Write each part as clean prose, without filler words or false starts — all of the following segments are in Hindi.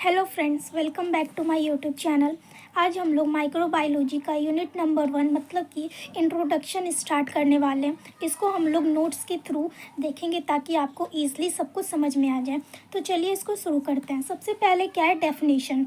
Hello friends, welcome back to my YouTube channel. आज हम लोग माइक्रोबायोलॉजी का यूनिट नंबर 1 मतलब कि इंट्रोडक्शन स्टार्ट करने वाले हैं। इसको हम लोग नोट्स के थ्रू देखेंगे ताकि आपको ईजिली सब कुछ समझ में आ जाए। तो चलिए इसको शुरू करते हैं। सबसे पहले क्या है डेफिनेशन,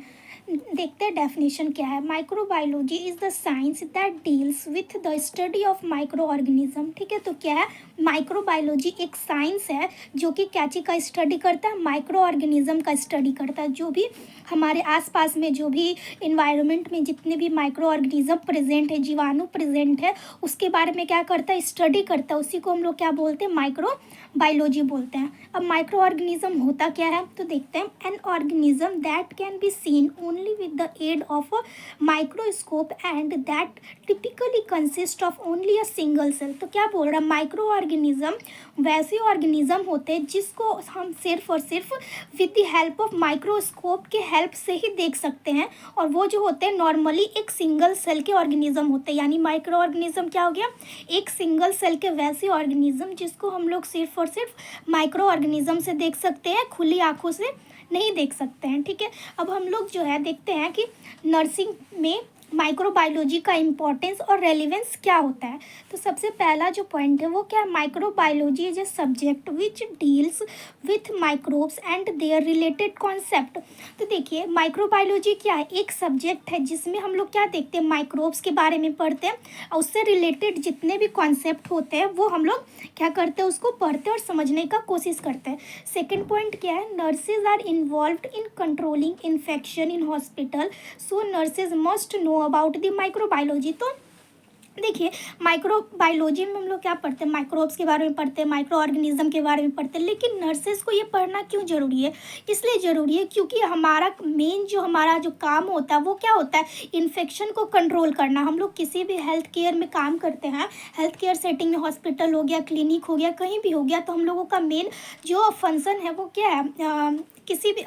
देखते हैं डेफिनेशन क्या है। Microbiology is the science that deals with the study of micro organism. ठीक है, तो क्या है, माइक्रोबायोलॉजी एक साइंस है जो कि क्या चीज़ का स्टडी करता है, माइक्रो ऑर्गेनिज्म का स्टडी करता है। जो भी हमारे आसपास में जो भी इन्वायरमेंट में जितने भी माइक्रो ऑर्गेनिज्म प्रेजेंट है, जीवाणु प्रेजेंट है, उसके बारे में क्या करता है, स्टडी करता है। उसी को हम लोग क्या बोलते हैं, माइक्रो बायोलॉजी बोलते हैं। अब माइक्रो ऑर्गेनिज्म होता क्या है, तो देखते हैं। An organism that can be seen only with the aid of a microscope and that typically consist of only a single cell. तो क्या बोल रहा है, माइक्रो ऑर्गेनिज्म वैसे ऑर्गेनिज्म होते हैं जिसको हम सिर्फ और सिर्फ with the help of microscope के हेल्प से ही देख सकते हैं, और वो जो होते हैं नॉर्मली एक सिंगल सेल के ऑर्गेनिज्म होते हैं। यानी माइक्रो ऑर्गेनिज्म क्या हो गया, एक सिंगल सेल के वैसे ऑर्गेनिज्म जिसको हम लोग सिर्फ और सिर्फ माइक्रो ऑर्गेनिज्म से देख सकते हैं, खुली आंखों से नहीं देख सकते हैं। ठीक है, अब हम लोग जो है देखते हैं कि नर्सिंग में माइक्रोबायोलॉजी का इम्पोर्टेंस और रेलिवेंस क्या होता है। तो सबसे पहला जो पॉइंट है वो क्या है, microbiology is a subject which deals with microbes and their related concept. तो देखिए माइक्रोबायोलॉजी क्या है, एक सब्जेक्ट है जिसमें हम लोग क्या देखते हैं, माइक्रोब्स के बारे में पढ़ते हैं और उससे रिलेटेड जितने भी कॉन्सेप्ट होते हैं वो हम लोग क्या करते हैं, उसको पढ़ते हैं और समझने का कोशिश करते हैं। सेकेंड पॉइंट क्या है, nurses are involved in controlling infection in hospital, so nurses must know about the microbiology. तो देखिए माइक्रोबायोलॉजी में हम लोग क्या पढ़ते हैं, माइक्रोब्स के बारे में पढ़ते हैं, माइक्रो ऑर्गेनिज्म के बारे में पढ़ते हैं। लेकिन नर्सेज को ये पढ़ना क्यों ज़रूरी है, इसलिए ज़रूरी है क्योंकि हमारा जो काम होता है वो क्या होता है, इन्फेक्शन को कंट्रोल करना। हम लोग किसी भी हेल्थ केयर में काम करते हैं, हेल्थ केयर सेटिंग में हॉस्पिटल हो गया, क्लिनिक हो गया, कहीं भी हो गया, तो हम लोगों का मेन जो फंक्शन है वो क्या है, किसी भी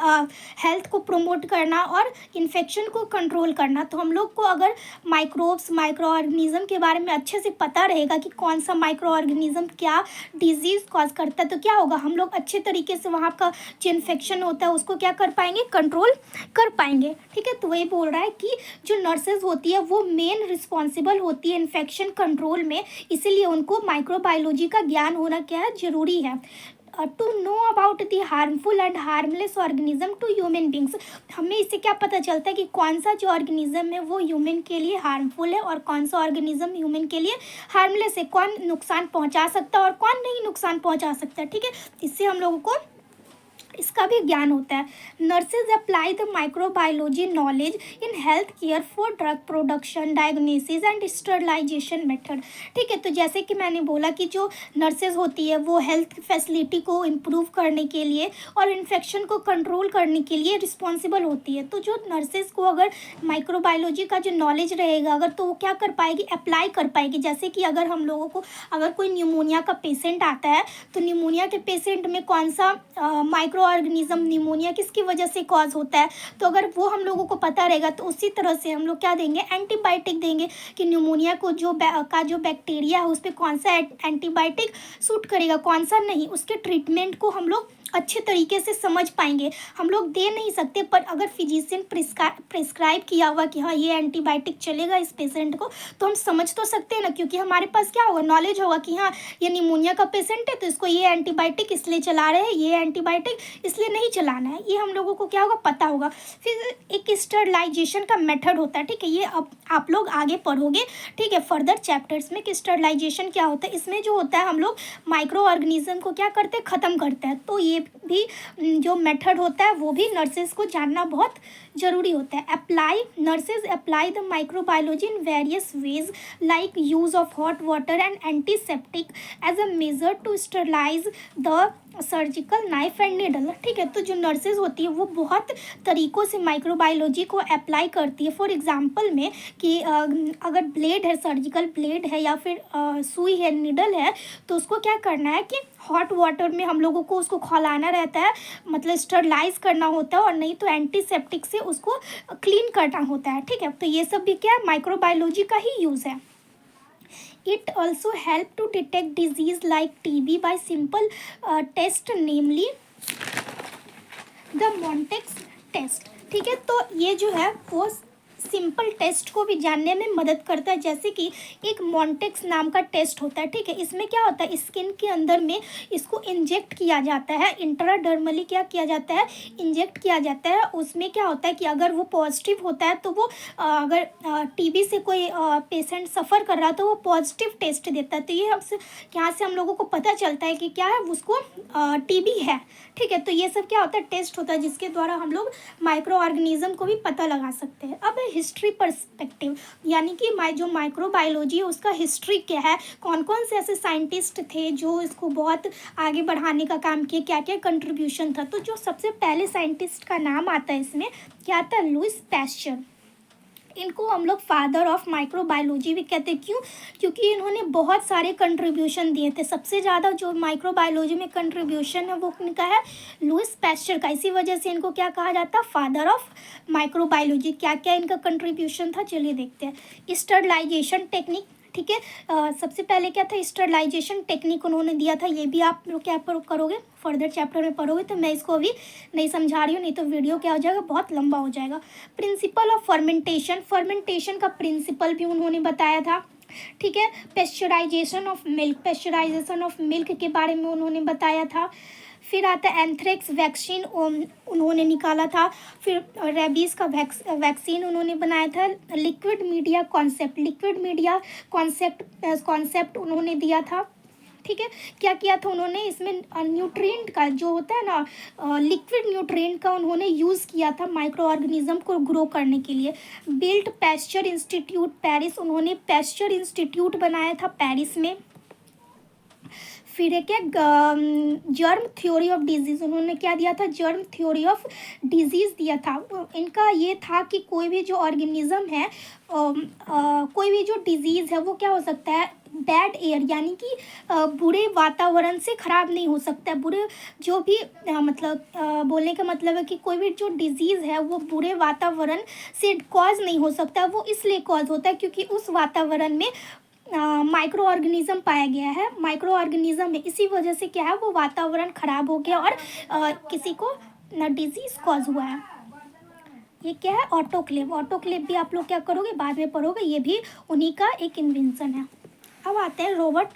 हेल्थ को प्रमोट करना और इन्फेक्शन को कंट्रोल करना। तो हम लोग को अगर माइक्रोब्स माइक्रो ऑर्गेनिज्म के बारे में अच्छे से पता रहेगा कि कौन सा माइक्रो ऑर्गेनिज्म क्या डिजीज़ कॉज करता है, तो क्या होगा, हम लोग अच्छे तरीके से वहाँ का जो इन्फेक्शन होता है उसको क्या कर पाएंगे, कंट्रोल कर पाएंगे। ठीक है, तो वही बोल रहा है कि जो नर्सेज होती है वो मेन रिस्पॉन्सिबल होती है इन्फेक्शन कंट्रोल में, इसीलिए उनको माइक्रोबायोलॉजी का ज्ञान होना क्या है, ज़रूरी है। To know about the harmful and harmless organism to human beings. हमें इससे क्या पता चलता है कि कौन सा जो ऑर्गेनिज्म है वो ह्यूमन के लिए हार्मफुल है और कौन सा ऑर्गेनिज्म ह्यूमन के लिए हार्मलेस है, कौन नुकसान पहुंचा सकता है और कौन नहीं नुकसान पहुंचा सकता है। ठीक है, इससे हम लोगों को इसका भी ज्ञान होता है। Nurses apply the microbiology knowledge in health care for drug production, diagnosis and sterilisation method. ठीक है, तो जैसे कि मैंने बोला कि जो नर्सेज होती है वो हेल्थ फैसिलिटी को इम्प्रूव करने के लिए और इन्फेक्शन को कंट्रोल करने के लिए रिस्पॉन्सिबल होती है। तो जो नर्सेज को अगर माइक्रोबायोलॉजी का जो नॉलेज रहेगा अगर, तो वो क्या कर पाएगी, अप्लाई कर पाएगी। जैसे कि अगर हम लोगों को अगर कोई न्यूमोनिया का पेशेंट आता है तो न्यूमोनिया के पेशेंट में कौन सा माइक्रो ऑर्गेनिज्म निमोनिया किसकी वजह से कॉज होता है, तो अगर वो हम लोगों को पता रहेगा तो उसी तरह से हम लोग क्या देंगे, एंटीबायोटिक देंगे कि न्यूमोनिया को जो बैक्टीरिया है उस पर कौन सा एंटीबायोटिक सूट करेगा, कौन सा नहीं, उसके ट्रीटमेंट को हम लोग अच्छे तरीके से समझ पाएंगे। हम लोग दे नहीं सकते, पर अगर फिजिशियन प्रिस्क्राइब किया हुआ कि हाँ ये एंटीबायोटिक चलेगा इस पेशेंट को, तो हम समझ तो सकते हैं ना, क्योंकि हमारे पास क्या होगा, नॉलेज होगा कि हाँ ये निमोनिया का पेशेंट है तो इसको ये एंटीबायोटिक इसलिए चला रहे हैं, ये एंटीबायोटिक इसलिए नहीं चलाना है, ये हम लोगों को क्या होगा, पता होगा। फिर एक स्टरलाइजेशन का मेथड होता है। ठीक है, ये अब आप लोग आगे पढ़ोगे। ठीक है, फर्दर चैप्टर्स में कि स्टरलाइजेशन क्या होता है। इसमें जो होता है हम लोग माइक्रो ऑर्गेनिज्म को क्या करते हैं, ख़त्म करते हैं। तो ये भी जो मेथड होता है वो भी नर्सेज को जानना बहुत ज़रूरी होता है। Nurses apply the microbiology in various ways like use of hot water and antiseptic as a measure to sterilise the surgical knife and needle. ठीक है, तो जो नर्सेज होती है वो बहुत तरीक़ों से माइक्रोबायोलॉजी को अप्लाई करती है। फॉर एग्जांपल में कि अगर ब्लेड है, सर्जिकल ब्लेड है या फिर सुई है, निडल है, तो उसको क्या करना है कि हॉट वाटर में हम लोगों को उसको खौलाना रहता है, मतलब स्टरलाइज करना होता है, और नहीं तो एंटीसेप्टिक से उसको क्लीन करना होता है। ठीक है, तो ये सब भी क्या है, माइक्रोबायोलॉजी का ही यूज़ है। It also help to detect disease like TB by simple test, namely the Montex test. ठीक है, तो ये जो है वो सिंपल टेस्ट को भी जानने में मदद करता है। जैसे कि एक मॉन्टेक्स नाम का टेस्ट होता है। ठीक है, इसमें क्या होता है, स्किन के अंदर में इसको इंजेक्ट किया जाता है, इंट्राडर्मली क्या किया जाता है, इंजेक्ट किया जाता है। उसमें क्या होता है कि अगर वो पॉजिटिव होता है तो वो अगर टीबी से कोई पेशेंट सफ़र कर रहा है तो वो पॉजिटिव टेस्ट देता है। तो ये हमसे यहाँ से हम लोगों को पता चलता है कि क्या है, उसको टीबी है। ठीक है, तो ये सब क्या होता है, टेस्ट होता है जिसके द्वारा हम लोग माइक्रो ऑर्गेनिज्म को भी पता लगा सकते हैं। अब हिस्ट्री पर्सपेक्टिव, यानी कि जो माइक्रोबायोलॉजी है उसका हिस्ट्री क्या है, कौन कौन से ऐसे साइंटिस्ट थे जो इसको बहुत आगे बढ़ाने का काम किए, क्या क्या कंट्रीब्यूशन था। तो जो सबसे पहले साइंटिस्ट का नाम आता है इसमें क्या आता है, लुईस पैस्चर। इनको हम लोग फादर ऑफ माइक्रोबायोलॉजी भी कहते हैं। क्यों? क्योंकि इन्होंने बहुत सारे कंट्रीब्यूशन दिए थे। सबसे ज़्यादा जो माइक्रोबायोलॉजी में कंट्रीब्यूशन है वो इनका है लुईस पैस्चर का। इसी वजह से इनको क्या कहा जाता है, फादर ऑफ माइक्रोबायोलॉजी। क्या क्या इनका कंट्रीब्यूशन था, चलिए देखते हैं। स्टरलाइजेशन टेक्निक, ठीक है, सबसे पहले क्या था, स्टरलाइजेशन टेक्निक उन्होंने दिया था। ये भी आप लोग क्या करोगे, फर्दर चैप्टर में पढ़ोगे। तो मैं इसको अभी नहीं समझा रही हूँ, नहीं तो वीडियो क्या हो जाएगा, बहुत लंबा हो जाएगा। प्रिंसिपल ऑफ फर्मेंटेशन, फर्मेंटेशन का प्रिंसिपल भी उन्होंने बताया था। ठीक है, pasteurisation of milk, pasteurisation of milk के बारे में उन्होंने बताया था। फिर आता है एंथ्रेक्स वैक्सीन उन्होंने निकाला था। फिर रेबीज़ का वैक्सीन उन्होंने बनाया था। Liquid media concept, liquid media concept उन्होंने दिया था। ठीक है, क्या किया था उन्होंने, इसमें न्यूट्रिएंट का जो होता है ना, लिक्विड न्यूट्रिएंट का उन्होंने यूज़ किया था माइक्रो ऑर्गेनिज्म को ग्रो करने के लिए। बिल्ट पैस्चर इंस्टीट्यूट पेरिस, उन्होंने पैस्चर इंस्टीट्यूट बनाया था पेरिस में। फिर है क्या, जर्म थ्योरी ऑफ डिजीज़, उन्होंने क्या दिया था, जर्म थ्योरी ऑफ डिजीज़ दिया था। इनका ये था कि कोई भी जो ऑर्गेनिज्म है, कोई भी जो डिजीज़ है वो क्या हो सकता है, बैड एयर, यानी कि बुरे वातावरण से ख़राब नहीं हो सकता है। बुरे जो भी मतलब बोलने का मतलब है कि कोई भी जो डिजीज़ है वो बुरे वातावरण से कॉज नहीं हो सकता। वो इसलिए कॉज होता है क्योंकि उस वातावरण में माइक्रो ऑर्गेनिज्म पाया गया है, माइक्रो ऑर्गेनिज्म है। इसी वजह से क्या है, वो वातावरण ख़राब हो गया और किसी को डिजीज़ कॉज हुआ है। ये क्या है, ऑटोक्लेव। ऑटोक्लेव भी आप लोग क्या करोगे, बाद में पढ़ोगे, ये भी उन्हीं का एक इन्वेंशन है। अब आते हैं रॉबर्ट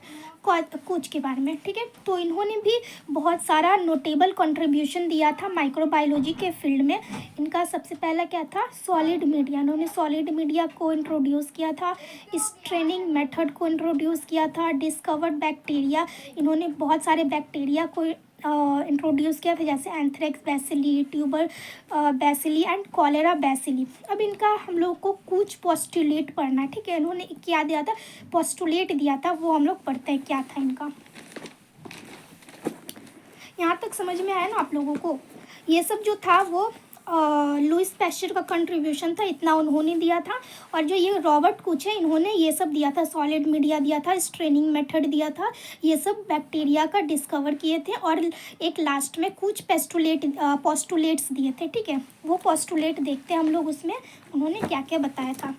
कोच के बारे में। ठीक है, तो इन्होंने भी बहुत सारा नोटेबल कंट्रीब्यूशन दिया था माइक्रोबायोलॉजी के फील्ड में। इनका सबसे पहला क्या था, सॉलिड मीडिया, इन्होंने सॉलिड मीडिया को इंट्रोड्यूस किया था। स्ट्रेनिंग मेथड को इंट्रोड्यूस किया था। डिस्कवर्ड बैक्टीरिया, इन्होंने बहुत सारे बैक्टीरिया को इंट्रोड्यूस किया था, जैसे anthrax bacilli, tuber bacilli and cholera bacilli. अब इनका हम लोग को कुछ पोस्टुलेट पढ़ना है। ठीक है, इन्होंने क्या दिया था, पोस्टुलेट दिया था, वो हम लोग पढ़ते हैं क्या था इनका। यहाँ तक समझ में आया ना आप लोगों को। ये सब जो था वो लुईस पैस्चर का कंट्रीब्यूशन था, इतना उन्होंने दिया था। और जो ये रॉबर्ट कुछ है, इन्होंने ये सब दिया था, सॉलिड मीडिया दिया था, स्ट्रेनिंग मेथड दिया था, ये सब बैक्टीरिया का डिस्कवर किए थे। और एक लास्ट में कुछ पोस्टुलेट्स दिए थे। ठीक है, वो पोस्टुलेट देखते हैं हम लोग, उसमें उन्होंने क्या क्या बताया था।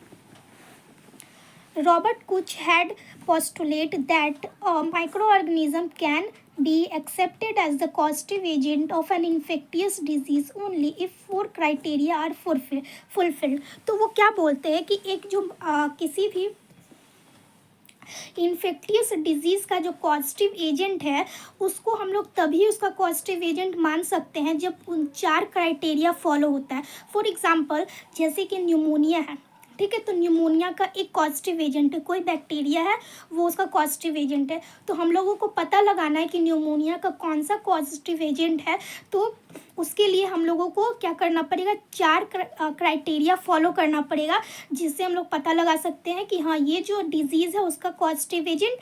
Robert Koch had postulated that a microorganism can be accepted as the causative agent of an infectious disease only if four criteria are fulfilled। तो वो क्या बोलते हैं कि एक जो किसी भी इन्फेक्टियस डिजीज़ का जो कॉजेटिव एजेंट है उसको हम लोग तभी उसका कॉजेटिव एजेंट मान सकते हैं जब उन 4 क्राइटेरिया फॉलो होता है। फॉर एग्जांपल जैसे कि न्यूमोनिया है। ठीक है, तो न्यूमोनिया का एक कॉजेटिव एजेंट है, कोई बैक्टीरिया है वो उसका कॉजेटिव एजेंट है। तो हम लोगों को पता लगाना है कि न्यूमोनिया का कौन सा कॉजेटिव एजेंट है। तो उसके लिए हम लोगों को क्या करना पड़ेगा, 4 क्राइटेरिया फॉलो करना पड़ेगा, जिससे हम लोग पता लगा सकते हैं कि हाँ ये जो डिजीज़ है उसका कॉजेटिव एजेंट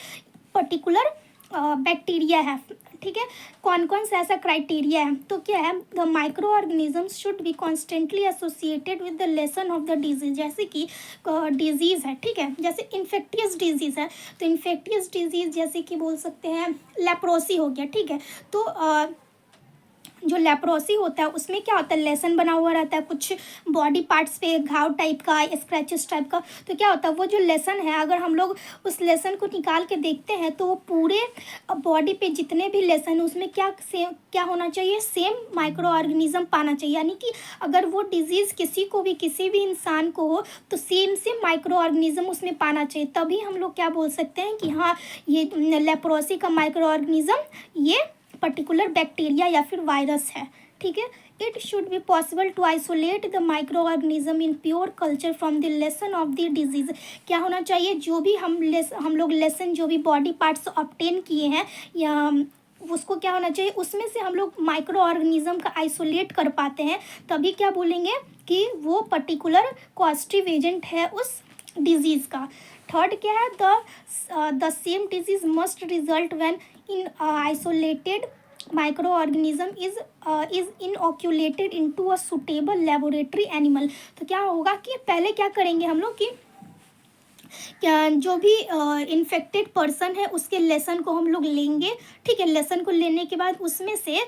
पर्टिकुलर बैक्टीरिया है। ठीक है, कौन कौन सा ऐसा क्राइटेरिया है, तो क्या है, the micro organisms should be constantly associated with the lesion of the disease. जैसे कि डिजीज़ है, ठीक है, जैसे इन्फेक्टियस डिजीज़ है, तो इन्फेक्टियस डिजीज़ जैसे कि बोल सकते हैं लेप्रोसी हो गया। ठीक है, तो जो लेप्रोसी होता है उसमें क्या होता है, लेसन बना हुआ रहता है कुछ बॉडी पार्ट्स पे, घाव टाइप का, स्क्रैचेस टाइप का। तो क्या होता है, वो जो लेसन है अगर हम लोग उस लेसन को निकाल के देखते हैं तो वो पूरे बॉडी पे जितने भी लेसन है उसमें क्या होना चाहिए, सेम माइक्रो ऑर्गेनिज्म पाना चाहिए। यानी कि अगर वो डिजीज़ किसी भी इंसान को हो तो सेम माइक्रो ऑर्गेनिज्म उसमें पाना चाहिए, तभी हम लोग क्या बोल सकते हैं कि हाँ ये लेप्रोसी का माइक्रो ऑर्गेनिज्म ये पर्टिकुलर बैक्टीरिया या फिर वायरस है। ठीक है, it should be possible to isolate the micro organism in pure culture from the lesion of the disease. क्या होना चाहिए, जो भी हम लोग लेसन जो भी बॉडी पार्ट्स ऑब्टेन किए हैं या उसको क्या होना चाहिए, उसमें से हम लोग माइक्रो ऑर्गेनिज्म का आइसोलेट कर पाते हैं, तभी क्या बोलेंगे कि वो पर्टिकुलर कॉजेटिव एजेंट है उस डिजीज़ का। थर्ड क्या है, the same disease must result when in isolated microorganism is inoculated into a suitable laboratory animal। तो क्या होगा कि पहले क्या करेंगे हम लोग कि क्या जो भी इन्फेक्टेड पर्सन है उसके लेसन को हम लोग लेंगे। ठीक है, लेसन को लेने के बाद उसमें से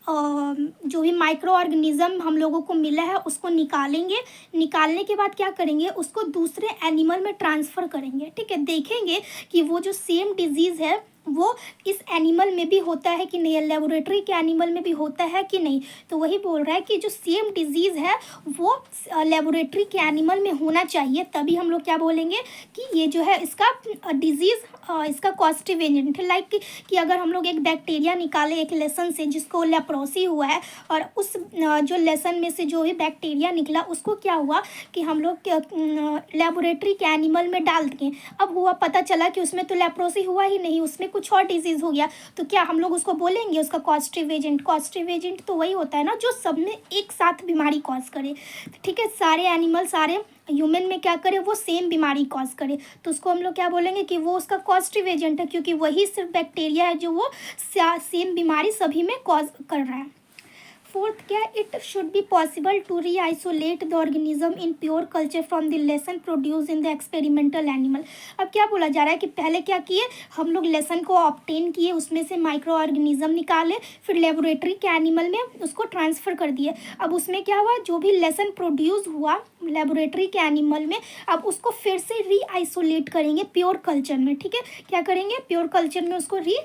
जो भी माइक्रो ऑर्गेनिज्म हम लोगों को मिला है उसको निकालेंगे। निकालने के बाद क्या करेंगे, उसको दूसरे एनिमल में ट्रांसफ़र करेंगे। ठीक है, देखेंगे कि वो जो सेम डिजीज़ है वो इस एनिमल में भी होता है कि नहीं, लेबोरेटरी के एनिमल में भी होता है कि नहीं। तो वही बोल रहा है कि जो सेम डिजीज़ है वो लेबोरेटरी के एनिमल में होना चाहिए, तभी हम लोग क्या बोलेंगे कि ये जो है इसका डिजीज़ इसका कॉजेटिव एजेंट है। लाइक कि अगर हम लोग एक बैक्टीरिया निकाले एक लेसन से जिसको लेप्रोसी हुआ है और उस जो लेसन में से जो भी बैक्टीरिया निकला उसको क्या हुआ कि हम लोग लेबोरेटरी के एनिमल में डाल दिए। अब हुआ पता चला कि उसमें तो लेप्रोसी हुआ ही नहीं, उसमें कुछ और डिजीज़ हो गया, तो क्या हम लोग उसको बोलेंगे उसका कॉजेटिव एजेंट। कॉजेटिव एजेंट तो वही होता है ना जो सब में एक साथ बीमारी कॉज करे। ठीक है, सारे एनिमल सारे ह्यूमन में क्या करे, वो सेम बीमारी कॉज करे, तो उसको हम लोग क्या बोलेंगे कि वो उसका कॉजेटिव एजेंट है, क्योंकि वही सिर्फ बैक्टीरिया है जो वो सेम बीमारी सभी में कॉज कर रहा है। फोर्थ क्या, it should be possible to re isolate the organism in pure culture from the lesion produce in the experimental animal. अब क्या बोला जा रहा है कि पहले क्या किए हम लोग लेसन को ऑब्टेन किए, उसमें से माइक्रो ऑर्गेनिज्म निकाले, फिर लेबोरेटरी के एनिमल में उसको ट्रांसफ़र कर दिए। अब उसमें क्या हुआ, जो भी लेसन प्रोड्यूस हुआ लेबोरेटरी के एनिमल में, अब उसको फिर से री आइसोलेट करेंगे प्योर कल्चर में। ठीक है, क्या करेंगे, प्योर कल्चर में उसको री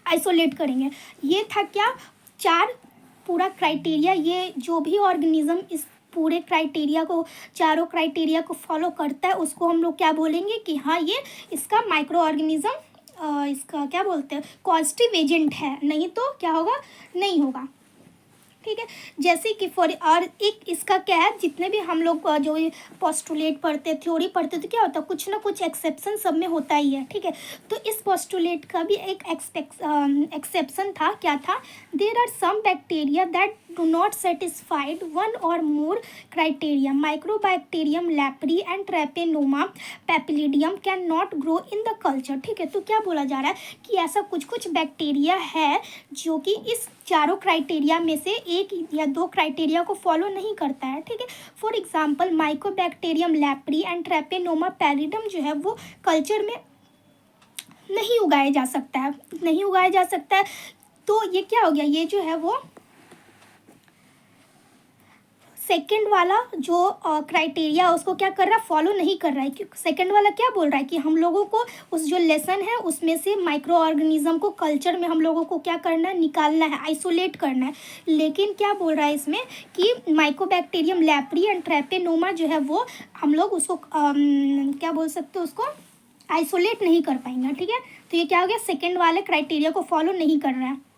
आइसोलेट करेंगे। ये था क्या, चार पूरा क्राइटेरिया। ये जो भी ऑर्गेनिज्म इस पूरे क्राइटेरिया को, चारों क्राइटेरिया को फॉलो करता है उसको हम लोग क्या बोलेंगे कि हाँ ये इसका माइक्रो ऑर्गेनिज्म इसका क्या बोलते हैं कॉजेटिव एजेंट है, नहीं तो क्या होगा, नहीं होगा। ठीक है, जैसे कि और एक इसका क्या है, जितने भी हम लोग जो पोस्टुलेट पढ़ते थ्योरी पढ़ते तो क्या होता है, कुछ ना कुछ एक्सेप्शन सब में होता ही है। ठीक है, तो इस पोस्टुलेट का भी एक एक्सेप्शन था, क्या था, there are some bacteria that do not satisfied one or more criteria, mycobacterium leprae and treponema pallidum can not grow in the culture. ठीक है, तो क्या बोला जा रहा है कि ऐसा कुछ बैक्टीरिया है जो कि इस चारों क्राइटेरिया में से एक या दो क्राइटेरिया को फॉलो नहीं करता है। ठीक है, for example mycobacterium leprae and treponema pallidum जो है वो कल्चर में नहीं उगाया जा सकता है, नहीं उगाया जा सकता है। तो ये क्या हो गया, ये जो है वो सेकंड वाला जो क्राइटेरिया उसको क्या कर रहा है, फॉलो नहीं कर रहा है। क्योंकि सेकंड वाला क्या बोल रहा है कि हम लोगों को उस जो लेसन है उसमें से माइक्रो ऑर्गेनिज्म को कल्चर में हम लोगों को क्या करना है, निकालना है, आइसोलेट करना है। लेकिन क्या बोल रहा है इसमें कि माइकोबैक्टीरियम लैप्री एंड ट्रैपेनोमा जो है वो हम लोग उसको क्या बोल सकते हैं, उसको आइसोलेट नहीं कर पाएंगे। ठीक है, तो ये क्या हो गया, सेकेंड वाले क्राइटेरिया को फॉलो नहीं कर रहा है।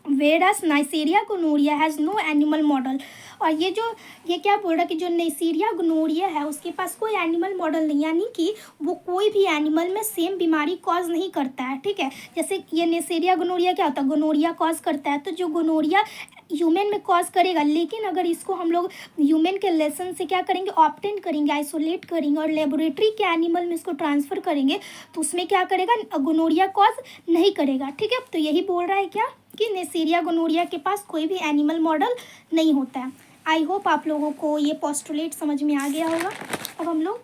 Whereas neisseria gonorrhoeae has no animal model. और ये क्या बोल रहा है कि जो नेसीरिया गोनोरिया है उसके पास कोई एनिमल मॉडल नहीं, यानी कि वो कोई भी एनिमल में सेम बीमारी कॉज नहीं करता है। ठीक है, जैसे ये नेसीरिया गोनोरिया क्या होता है, गोनोरिया कॉज करता है, तो जो गोनोरिया ह्यूमन में कॉज करेगा, लेकिन अगर इसको हम लोग ह्यूमन के लेसन से क्या करेंगे, ऑब्टेन करेंगे, आइसोलेट करेंगे और लेबोरेटरी के एनिमल में इसको ट्रांसफ़र करेंगे, तो उसमें क्या करेगा, गोनोरिया कॉज नहीं करेगा। ठीक है, तो यही बोल रहा है क्या कि नेसीरिया गोनोरिया के पास कोई भी एनिमल मॉडल नहीं होता है। आई होप आप लोगों को ये पोस्टुलेट समझ में आ गया होगा। अब हम लोग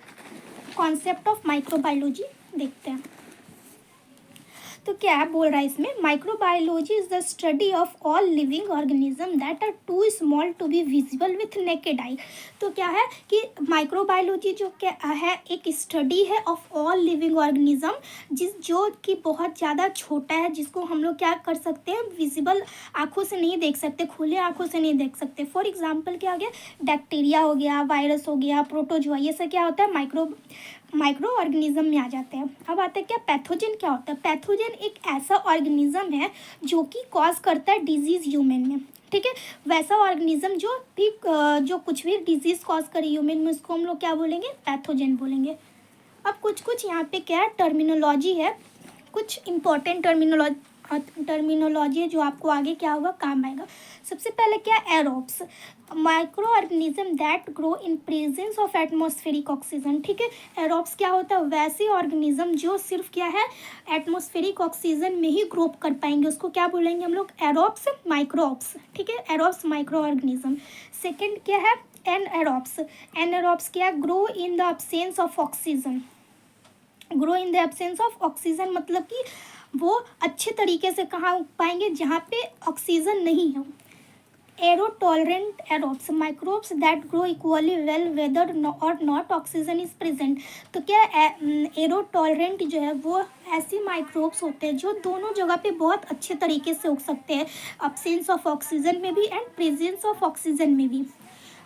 कॉन्सेप्ट ऑफ माइक्रोबायोलॉजी देखते हैं। तो क्या बोल रहा है इसमें, microbiology is the study of all living organism that are too small to be visible with naked eye. तो क्या है कि माइक्रोबायोलॉजी जो क्या है, एक स्टडी है ऑफ ऑल लिविंग ऑर्गेनिज्म, जो कि बहुत ज़्यादा छोटा है, जिसको हम लोग क्या कर सकते हैं, विजिबल आँखों से नहीं देख सकते, खुले आँखों से नहीं देख सकते। फॉर एग्जाम्पल क्या हो गया, बैक्टीरिया हो गया, वायरस हो गया, प्रोटोजोआ, ये सब क्या होता है, माइक्रो ऑर्गेनिज्म में आ जाते हैं। अब आता है क्या पैथोजन क्या होता है। पैथोजन एक ऐसा ऑर्गेनिज्म है जो कि कॉज करता है डिजीज़ ह्यूमन में, ठीक है। वैसा ऑर्गेनिज्म जो कुछ भी डिजीज़ कॉज करे ह्यूमन में, उसको हम लोग क्या बोलेंगे, पैथोजन बोलेंगे। अब कुछ यहाँ पे क्या है, टर्मिनोलॉजी है, कुछ इंपॉर्टेंट टर्मिनोलॉजी है जो आपको आगे क्या होगा, काम आएगा। सबसे पहले क्या, aerobes, micro organism that grow in presence of atmospheric oxygen, ठीक है। एरोब्स क्या होता है, वैसे ऑर्गेनिज्म जो सिर्फ क्या है, एटमॉस्फेरिक ऑक्सीजन में ही ग्रो कर पाएंगे, उसको क्या बोलेंगे हम लोग, एरोब्स माइक्रोब्स, ठीक है। Aerobes micro organism. सेकेंड क्या है, एनएरोब्स। एनएरोब्स क्या, grow in the absence of oxygen. Grow in the absence of oxygen मतलब कि वो अच्छे तरीके से कहाँ उग पाएंगे, जहाँ पे ऑक्सीजन नहीं है। Arrow tolerant aerobes, microbes that grow equally well whether और नॉट ऑक्सीजन इज प्रेजेंट। तो क्या एरो टॉलरेंट जो है वो ऐसे माइक्रोब्स होते हैं जो दोनों जगह पे बहुत अच्छे तरीके से उग सकते हैं, एब्सेंस ऑफ ऑक्सीजन में भी एंड प्रेजेंस ऑफ ऑक्सीजन में भी।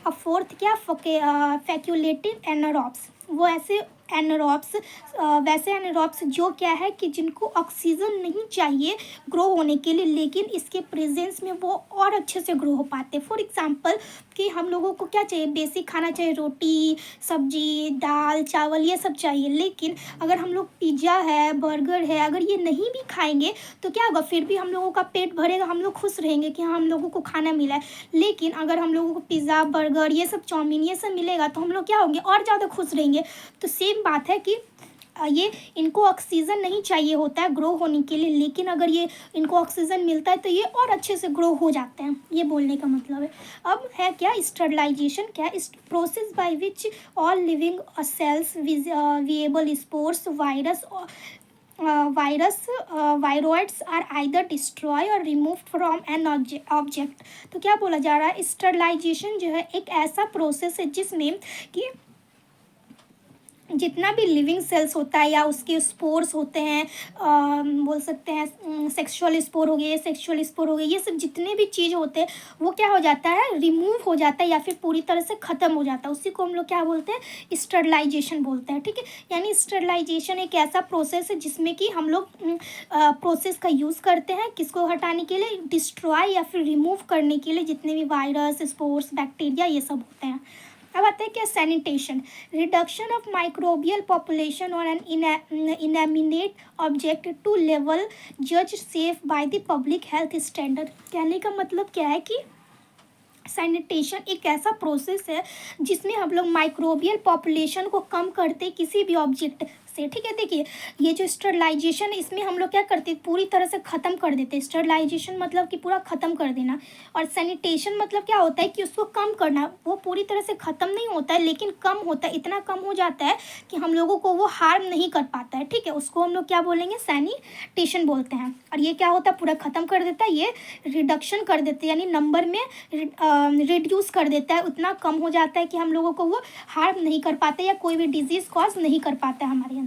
अब फोर्थ क्या, फैक्यूलेटिव एनारोब्स, वो ऐसे एनारोब्स, वैसे एनारोब्स जो क्या है कि जिनको ऑक्सीजन नहीं चाहिए ग्रो होने के लिए, लेकिन इसके प्रेजेंस में वो और अच्छे से ग्रो हो पाते हैं। फॉर एग्जांपल कि हम लोगों को क्या चाहिए, बेसिक खाना चाहिए, रोटी सब्जी दाल चावल ये सब चाहिए, लेकिन अगर हम लोग पिज़्ज़ा है बर्गर है अगर ये नहीं भी खाएंगे तो क्या होगा, फिर भी हम लोगों का पेट भरेगा, हम लोग खुश रहेंगे कि हाँ हम लोगों को खाना मिला है। लेकिन अगर हम लोगों को पिज़्ज़ा बर्गर ये सब चाउमीन ये सब मिलेगा तो हम लोग क्या होंगे, और ज़्यादा खुश रहेंगे। तो सेम बात है कि ये इनको ऑक्सीजन नहीं चाहिए होता है ग्रो होने के लिए, लेकिन अगर ये इनको ऑक्सीजन मिलता है तो ये और अच्छे से ग्रो हो जाते हैं, ये बोलने का मतलब है। अब है क्या, स्टरलाइजेशन क्या, is process by which all living cells viable spores viroids are either destroy or remove from an object. तो क्या बोला जा रहा है, स्टरलाइजेशन जो है एक ऐसा प्रोसेस है जिसमें कि जितना भी लिविंग सेल्स होता है या उसके स्पोर्स होते हैं, बोल सकते हैं सेक्सुअल स्पोर हो गए, सेक्सुअल स्पोर हो गए, ये सब जितने भी चीज़ होते हैं वो क्या हो जाता है, रिमूव हो जाता है या फिर पूरी तरह से ख़त्म हो जाता है। उसी को हम लोग क्या बोलते हैं, स्टरलाइजेशन बोलते हैं, ठीक है। यानी स्टरलाइजेशन एक ऐसा प्रोसेस है जिसमें कि हम लोग प्रोसेस का यूज़ करते हैं किसको हटाने के लिए, डिस्ट्रॉय या फिर रिमूव करने के लिए जितने भी वायरस स्पोर्स बैक्टीरिया ये सब होते हैं। अब आता है क्या, sanitation, reduction of microbial population और एन इनएमिनेट ऑब्जेक्ट टू लेवल जज safe by the public health standard. कहने का मतलब क्या है कि सैनिटेशन एक ऐसा प्रोसेस है जिसमें हम लोग माइक्रोबियल पॉपुलेशन को कम करते किसी भी ऑब्जेक्ट से, ठीक है। देखिए ये जो स्टरलाइजेशन है इसमें हम लोग क्या करते हैं, पूरी तरह से ख़त्म कर देते हैं। स्टरलाइजेशन मतलब कि पूरा ख़त्म कर देना, और सैनिटेशन मतलब क्या होता है कि उसको कम करना। वो पूरी तरह से ख़त्म नहीं होता है लेकिन कम होता है, इतना कम हो जाता है कि हम लोगों को वो हार्म नहीं कर पाता है, ठीक है। उसको हम लोग क्या बोलेंगे, सैनिटेशन बोलते हैं। और ये क्या होता है, पूरा ख़त्म कर देता है, ये रिडक्शन कर देते हैं यानी नंबर में रिड्यूस कर देता है, उतना कम हो जाता है कि हम लोगों को वो हार्म नहीं कर पाते या कोई भी डिजीज़ कॉज नहीं कर पाता है हमारे अंदर।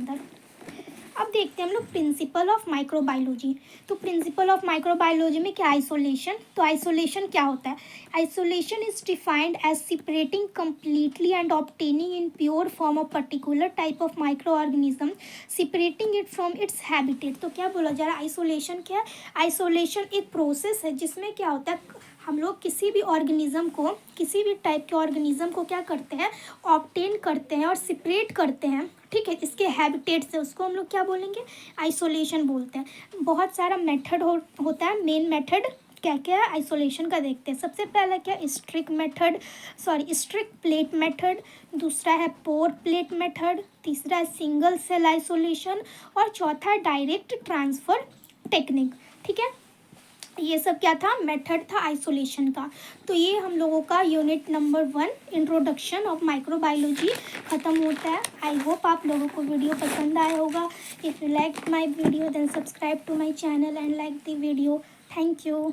अब देखते हैं हम लोग प्रिंसिपल ऑफ माइक्रोबायोलॉजी। तो प्रिंसिपल ऑफ माइक्रोबायोलॉजी में क्या, आइसोलेशन। तो आइसोलेशन क्या होता है, isolation is defined as separating completely and obtaining in pure form of particular type of micro organism separating it from its habitat. तो क्या बोला जा रहा है, आइसोलेशन क्या है, आइसोलेशन एक प्रोसेस है जिसमें क्या होता है, हम लोग किसी भी ऑर्गेनिज्म को, किसी भी टाइप के ऑर्गेनिज्म को क्या करते हैं, ऑब्टेन करते हैं और सेपरेट करते हैं, ठीक है, इसके हैबिटेट से। उसको हम लोग क्या बोलेंगे, आइसोलेशन बोलते हैं। बहुत सारा मेथड होता है, मेन मेथड क्या क्या है आइसोलेशन का देखते हैं। सबसे पहला क्या, स्ट्रिक प्लेट मेथड, दूसरा है पोर प्लेट मेथड, तीसरा है सिंगल सेल आइसोलेशन और चौथा है डायरेक्ट ट्रांसफ़र टेक्निक, ठीक है। ये सब क्या था, मेथड था आइसोलेशन का। तो ये हम लोगों का unit number 1 introduction of microbiology ख़त्म होता है। आई होप आप लोगों को वीडियो पसंद आया होगा। If you like my video then subscribe to my channel and like the video. Thank you.